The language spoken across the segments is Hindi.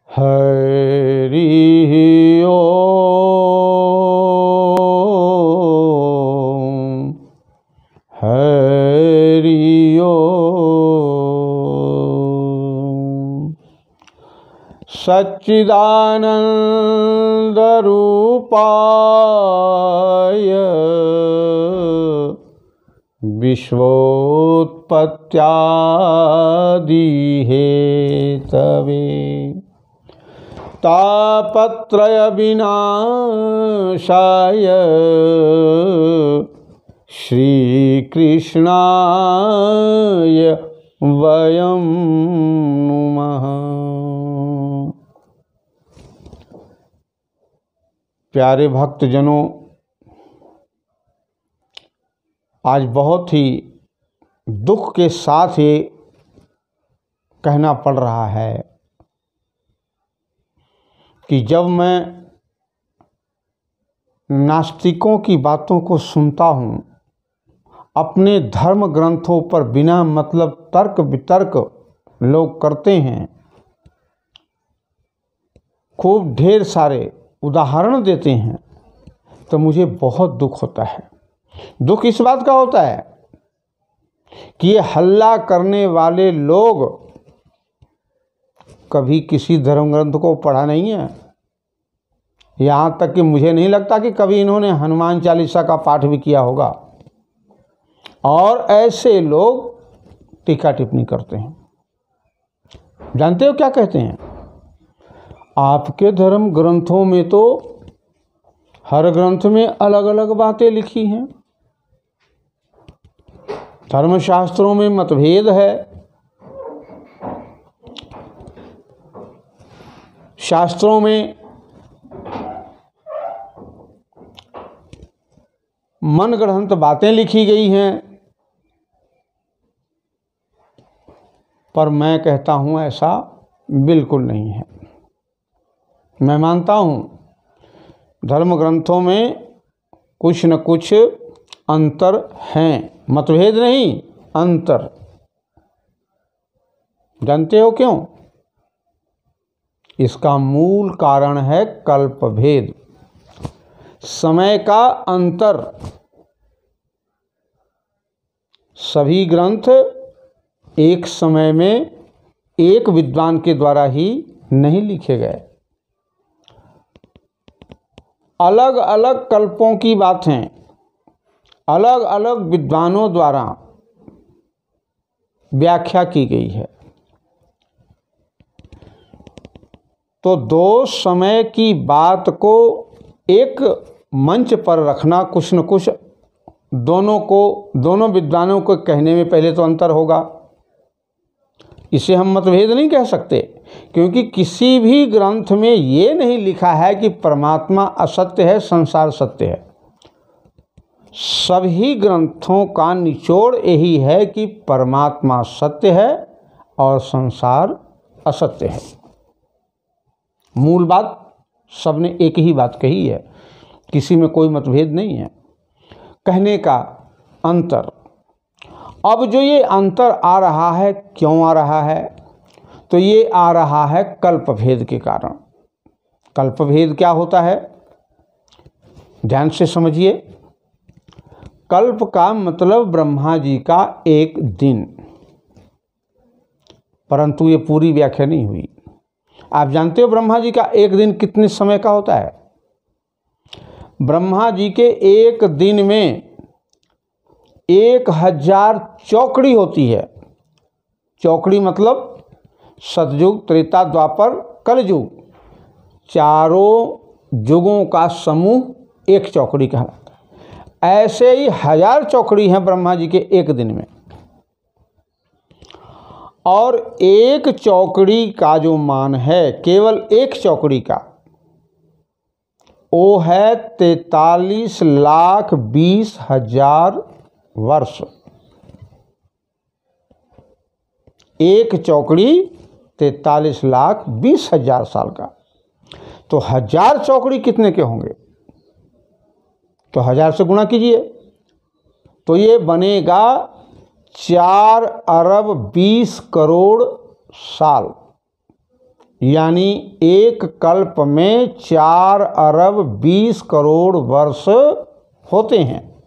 हरि ओम हरि ओम। सच्चिदानंद रूपाय विश्वोत्पत्त्यादि हेतवे तापत्रय विनाशाय श्रीकृष्णाय वयं नुमः। प्यारे भक्तजनों, आज बहुत ही दुख के साथ ये कहना पड़ रहा है कि जब मैं नास्तिकों की बातों को सुनता हूँ, अपने धर्म ग्रंथों पर बिना मतलब तर्क वितर्क लोग करते हैं, खूब ढेर सारे उदाहरण देते हैं, तो मुझे बहुत दुख होता है। दुख इस बात का होता है कि ये हल्ला करने वाले लोग कभी किसी धर्म ग्रंथ को पढ़ा नहीं है। यहाँ तक कि मुझे नहीं लगता कि कभी इन्होंने हनुमान चालीसा का पाठ भी किया होगा। और ऐसे लोग टीका टिप्पणी करते हैं। जानते हो क्या कहते हैं? आपके धर्म ग्रंथों में तो हर ग्रंथ में अलग अलग बातें लिखी हैं। धर्मशास्त्रों में मतभेद है, शास्त्रों में मनगढ़ंत बातें लिखी गई हैं, पर मैं कहता हूं ऐसा बिल्कुल नहीं है। मैं मानता हूं धर्म ग्रंथों में कुछ न कुछ अंतर हैं, मतभेद नहीं, अंतर। जानते हो क्यों? इसका मूल कारण है कल्पभेद, समय का अंतर। सभी ग्रंथ एक समय में एक विद्वान के द्वारा ही नहीं लिखे गए। अलग अलग कल्पों की बातें अलग अलग विद्वानों द्वारा व्याख्या की गई है। तो दो समय की बात को एक मंच पर रखना, कुछ न कुछ दोनों विद्वानों को कहने में पहले तो अंतर होगा। इसे हम मतभेद नहीं कह सकते, क्योंकि किसी भी ग्रंथ में ये नहीं लिखा है कि परमात्मा असत्य है, संसार सत्य है। सभी ग्रंथों का निचोड़ यही है कि परमात्मा सत्य है और संसार असत्य है। मूल बात सबने एक ही बात कही है, किसी में कोई मतभेद नहीं है। कहने का अंतर। अब जो ये अंतर आ रहा है, क्यों आ रहा है? तो ये आ रहा है कल्पभेद के कारण। कल्पभेद क्या होता है? ध्यान से समझिए। कल्प का मतलब ब्रह्मा जी का एक दिन, परंतु ये पूरी व्याख्या नहीं हुई। आप जानते हो ब्रह्मा जी का एक दिन कितने समय का होता है? ब्रह्मा जी के एक दिन में 1000 चौकड़ी होती है। चौकड़ी मतलब सतयुग, त्रेता, द्वापर, कलयुग, चारों युगों का समूह एक चौकड़ी कहलाता है। ऐसे ही 1000 चौकड़ी हैं ब्रह्मा जी के एक दिन में। और एक चौकड़ी का जो मान है, केवल एक चौकड़ी का, वो है 43,20,000 वर्ष। एक चौकड़ी 43,20,000 साल का। तो 1000 चौकड़ी कितने के होंगे? तो 1000 से गुणा कीजिए, तो ये बनेगा 4 अरब 20 करोड़ साल। यानी एक कल्प में 4 अरब 20 करोड़ वर्ष होते हैं।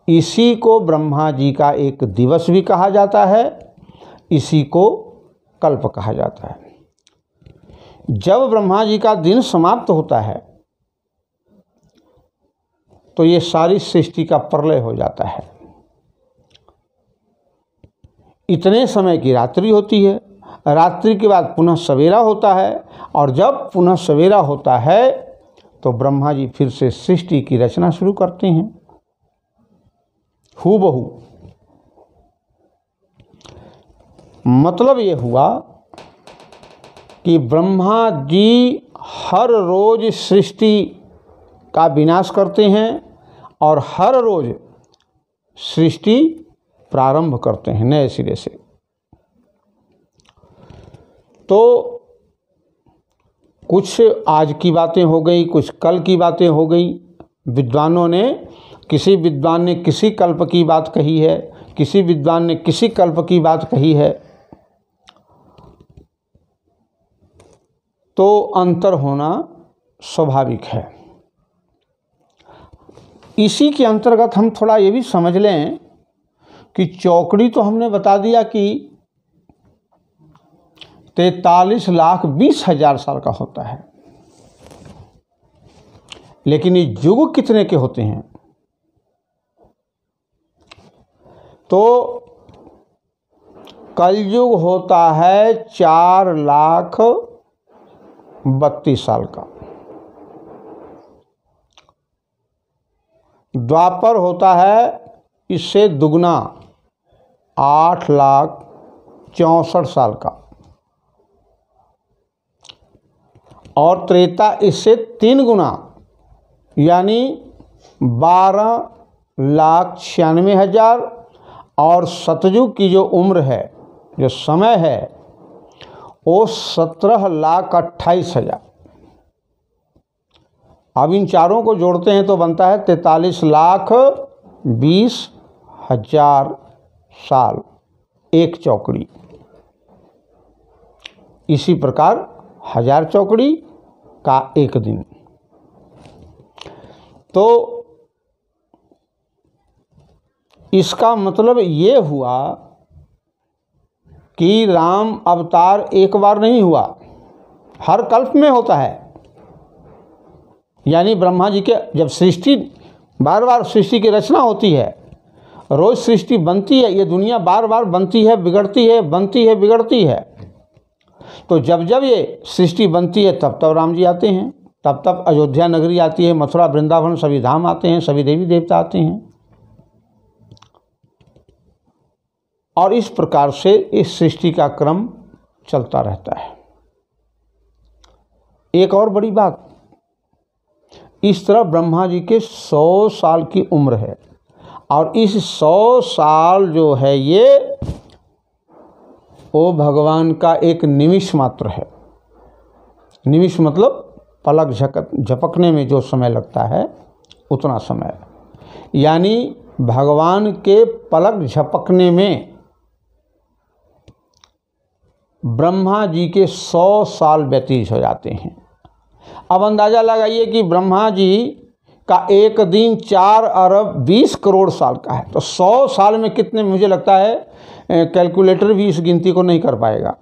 इसी को ब्रह्मा जी का एक दिवस भी कहा जाता है, इसी को कल्प कहा जाता है। जब ब्रह्मा जी का दिन समाप्त होता है तो ये सारी सृष्टि का प्रलय हो जाता है। इतने समय की रात्रि होती है, रात्रि के बाद पुनः सवेरा होता है, और जब पुनः सवेरा होता है तो ब्रह्मा जी फिर से सृष्टि की रचना शुरू करते हैं हूबहू। मतलब ये हुआ कि ब्रह्मा जी हर रोज सृष्टि का विनाश करते हैं और हर रोज सृष्टि प्रारंभ करते हैं नए सिरे से। तो कुछ आज की बातें हो गई, कुछ कल की बातें हो गई। विद्वानों ने, किसी विद्वान ने किसी कल्प की बात कही है, किसी विद्वान ने किसी कल्प की बात कही है, तो अंतर होना स्वाभाविक है। इसी के अंतर्गत हम थोड़ा ये भी समझ लें कि चौकड़ी तो हमने बता दिया कि 43,20,000 साल का होता है, लेकिन ये युग कितने के होते हैं? तो कलयुग होता है 4,32,000 साल का। द्वापर होता है इससे दुगना 8,64,000 साल का, और त्रेता इससे 3 गुना यानी 12,96,000, और सतयुग की जो उम्र है, जो समय है, वो 17,28,000। अब इन चारों को जोड़ते हैं तो बनता है 43,20,000 साल एक चौकड़ी। इसी प्रकार 1000 चौकड़ी का एक दिन। तो इसका मतलब ये हुआ कि राम अवतार एक बार नहीं हुआ, हर कल्प में होता है। यानी ब्रह्मा जी के जब सृष्टि, बार बार सृष्टि की रचना होती है, रोज सृष्टि बनती है, ये दुनिया बार बार बनती है, बिगड़ती है, बनती है, बिगड़ती है। तो जब जब ये सृष्टि बनती है तब तब राम जी आते हैं, तब तब अयोध्या नगरी आती है, मथुरा वृंदावन सभी धाम आते हैं, सभी देवी देवता आते हैं। और इस प्रकार से इस सृष्टि का क्रम चलता रहता है। एक और बड़ी बात, इस तरह ब्रह्मा जी के 100 साल की उम्र है, और इस 100 साल जो है ये वो भगवान का एक निमिष मात्र है। निमिष मतलब पलक झपकने में जो समय लगता है उतना समय, यानी भगवान के पलक झपकने में ब्रह्मा जी के 100 साल व्यतीत हो जाते हैं। अब अंदाज़ा लगाइए कि ब्रह्मा जी का एक दिन 4,20,00,000 साल का है, तो 100 साल में कितने, मुझे लगता है कैलकुलेटर भी इस गिनती को नहीं कर पाएगा।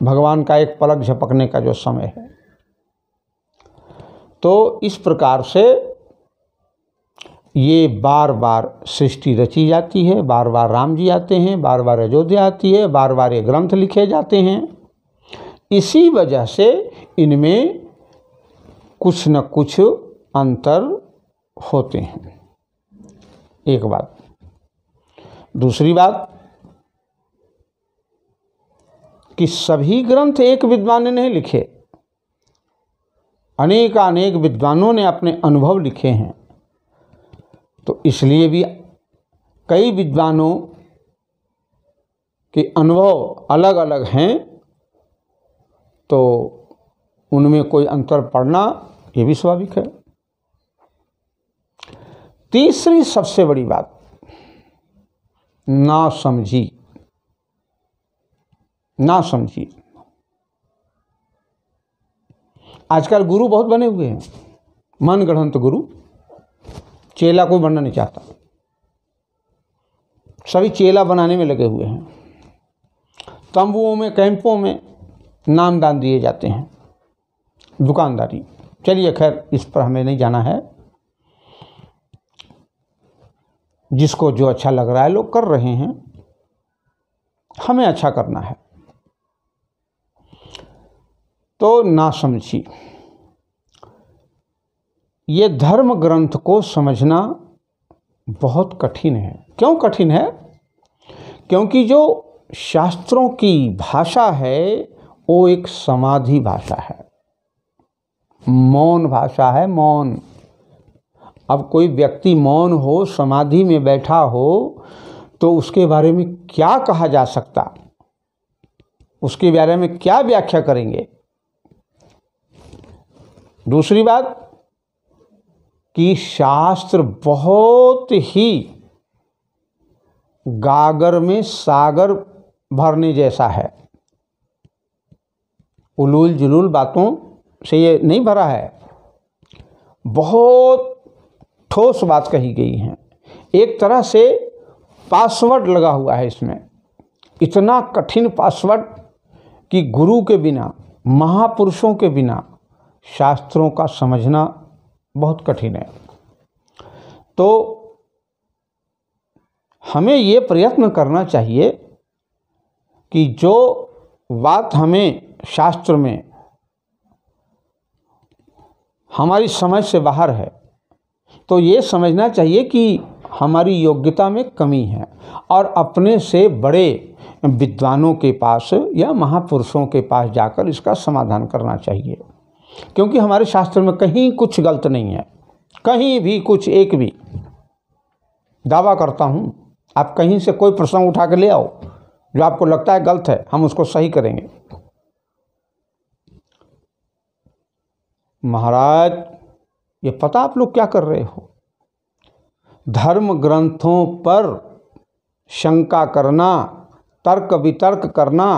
भगवान का एक पलक झपकने का जो समय है। तो इस प्रकार से ये बार बार सृष्टि रची जाती है, बार बार राम जी आते हैं, बार बार अयोध्या आती है, बार बार ये ग्रंथ लिखे जाते हैं। इसी वजह से इनमें कुछ न कुछ अंतर होते हैं। एक बात। दूसरी बात कि सभी ग्रंथ एक विद्वान ने नहीं लिखे, अनेक विद्वानों ने अपने अनुभव लिखे हैं। तो इसलिए भी कई विद्वानों के अनुभव अलग अलग हैं, तो उनमें कोई अंतर पड़ना ये भी स्वाभाविक है। तीसरी सबसे बड़ी बात, नासमझी। ना समझिए। आजकल गुरु बहुत बने हुए हैं, मनगढ़ंत गुरु, चेला कोई बनना नहीं चाहता, सभी चेला बनाने में लगे हुए हैं। तंबुओं में, कैंपों में नामदान दिए जाते हैं, दुकानदारी। चलिए खैर, इस पर हमें नहीं जाना है। जिसको जो अच्छा लग रहा है लोग कर रहे हैं, हमें अच्छा करना है। तो ना समझी, ये धर्म ग्रंथ को समझना बहुत कठिन है। क्यों कठिन है? क्योंकि जो शास्त्रों की भाषा है वो एक समाधि भाषा है, मौन भाषा है, मौन। अब कोई व्यक्ति मौन हो, समाधि में बैठा हो, तो उसके बारे में क्या कहा जा सकता, उसके बारे में क्या व्याख्या करेंगे। दूसरी बात कि शास्त्र बहुत ही गागर में सागर भरने जैसा है, उलूल जुलूल बातों से ये नहीं भरा है, बहुत ठोस बात कही गई है। एक तरह से पासवर्ड लगा हुआ है इसमें, इतना कठिन पासवर्ड कि गुरु के बिना, महापुरुषों के बिना शास्त्रों का समझना बहुत कठिन है। तो हमें ये प्रयत्न करना चाहिए कि जो बात हमें शास्त्र में हमारी समझ से बाहर है, तो ये समझना चाहिए कि हमारी योग्यता में कमी है, और अपने से बड़े विद्वानों के पास या महापुरुषों के पास जाकर इसका समाधान करना चाहिए। क्योंकि हमारे शास्त्र में कहीं कुछ गलत नहीं है, कहीं भी कुछ एक भी। दावा करता हूँ, आप कहीं से कोई प्रसंग उठा के ले आओ जो आपको लगता है गलत है, हम उसको सही करेंगे। महाराज, ये पता आप लोग क्या कर रहे हो? धर्म ग्रंथों पर शंका करना, तर्क वितर्क करना,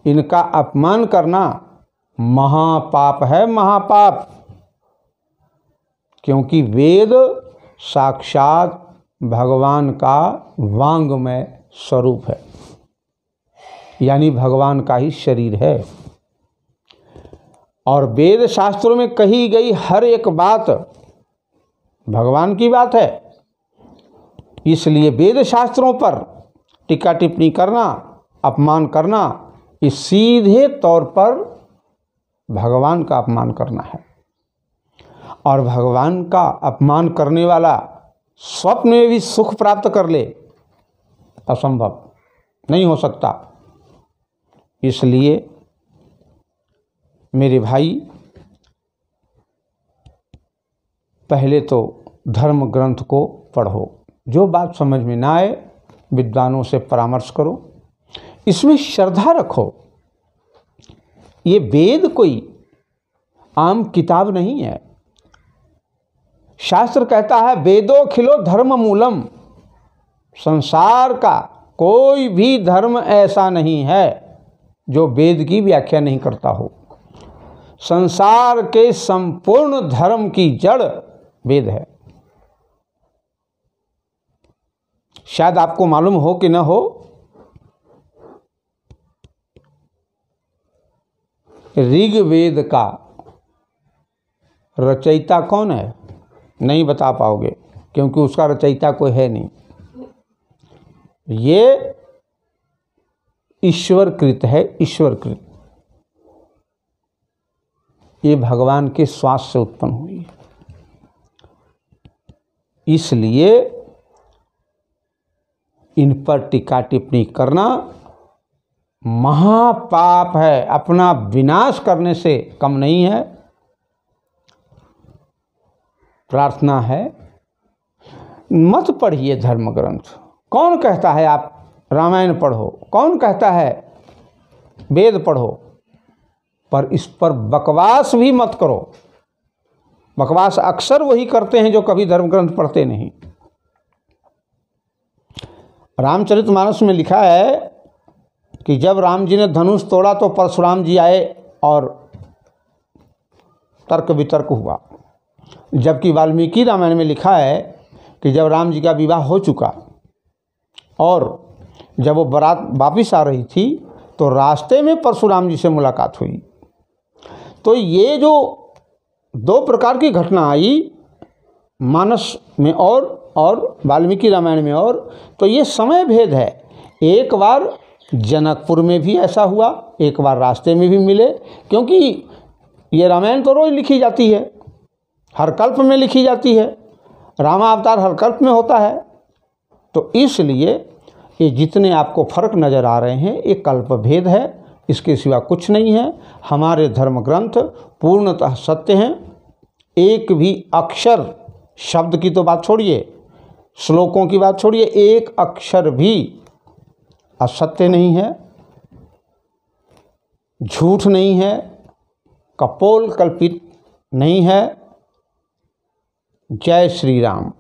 इनका अपमान करना महापाप है, महापाप। क्योंकि वेद साक्षात भगवान का वांगमय स्वरूप है, यानी भगवान का ही शरीर है। और वेद शास्त्रों में कही गई हर एक बात भगवान की बात है। इसलिए वेद शास्त्रों पर टीका टिप्पणी करना, अपमान करना, इस सीधे तौर पर भगवान का अपमान करना है। और भगवान का अपमान करने वाला स्वप्न में भी सुख प्राप्त कर ले, असंभव, नहीं हो सकता। इसलिए मेरे भाई, पहले तो धर्म ग्रंथ को पढ़ो, जो बात समझ में ना आए विद्वानों से परामर्श करो, इसमें श्रद्धा रखो। ये वेद कोई आम किताब नहीं है। शास्त्र कहता है वेदोखिलो धर्म मूलम, संसार का कोई भी धर्म ऐसा नहीं है जो वेद की व्याख्या नहीं करता हो। संसार के संपूर्ण धर्म की जड़ वेद है। शायद आपको मालूम हो कि न हो, ऋग्वेद का रचयिता कौन है? नहीं बता पाओगे, क्योंकि उसका रचयिता कोई है नहीं। ये ईश्वरकृत है, ईश्वरकृत। ये भगवान के श्वास से उत्पन्न हुई है। इसलिए इन पर टीका टिप्पणी करना महापाप है, अपना विनाश करने से कम नहीं है। प्रार्थना है, मत पढ़िए धर्म ग्रंथ। कौन कहता है आप रामायण पढ़ो? कौन कहता है वेद पढ़ो? पर इस पर बकवास भी मत करो। बकवास अक्सर वही करते हैं जो कभी धर्म ग्रंथ पढ़ते नहीं। रामचरितमानस में लिखा है कि जब राम जी ने धनुष तोड़ा तो परशुराम जी आए और तर्क वितर्क हुआ। जबकि वाल्मीकि रामायण में लिखा है कि जब राम जी का विवाह हो चुका और जब वो बारात वापिस आ रही थी तो रास्ते में परशुराम जी से मुलाकात हुई। तो ये जो दो प्रकार की घटना आई, मानस में और वाल्मीकि रामायण में और, तो ये समय भेद है। एक बार जनकपुर में भी ऐसा हुआ, एक बार रास्ते में भी मिले, क्योंकि ये रामायण तो रोज़ लिखी जाती है, हर कल्प में लिखी जाती है, रामावतार हर कल्प में होता है। तो इसलिए ये जितने आपको फर्क नज़र आ रहे हैं ये कल्प भेद है, इसके सिवा कुछ नहीं है। हमारे धर्म ग्रंथ पूर्णतः सत्य हैं। एक भी अक्षर, शब्द की तो बात छोड़िए, श्लोकों की बात छोड़िए, एक अक्षर भी असत्य नहीं है, झूठ नहीं है, कपोल कल्पित नहीं है। जय श्री राम।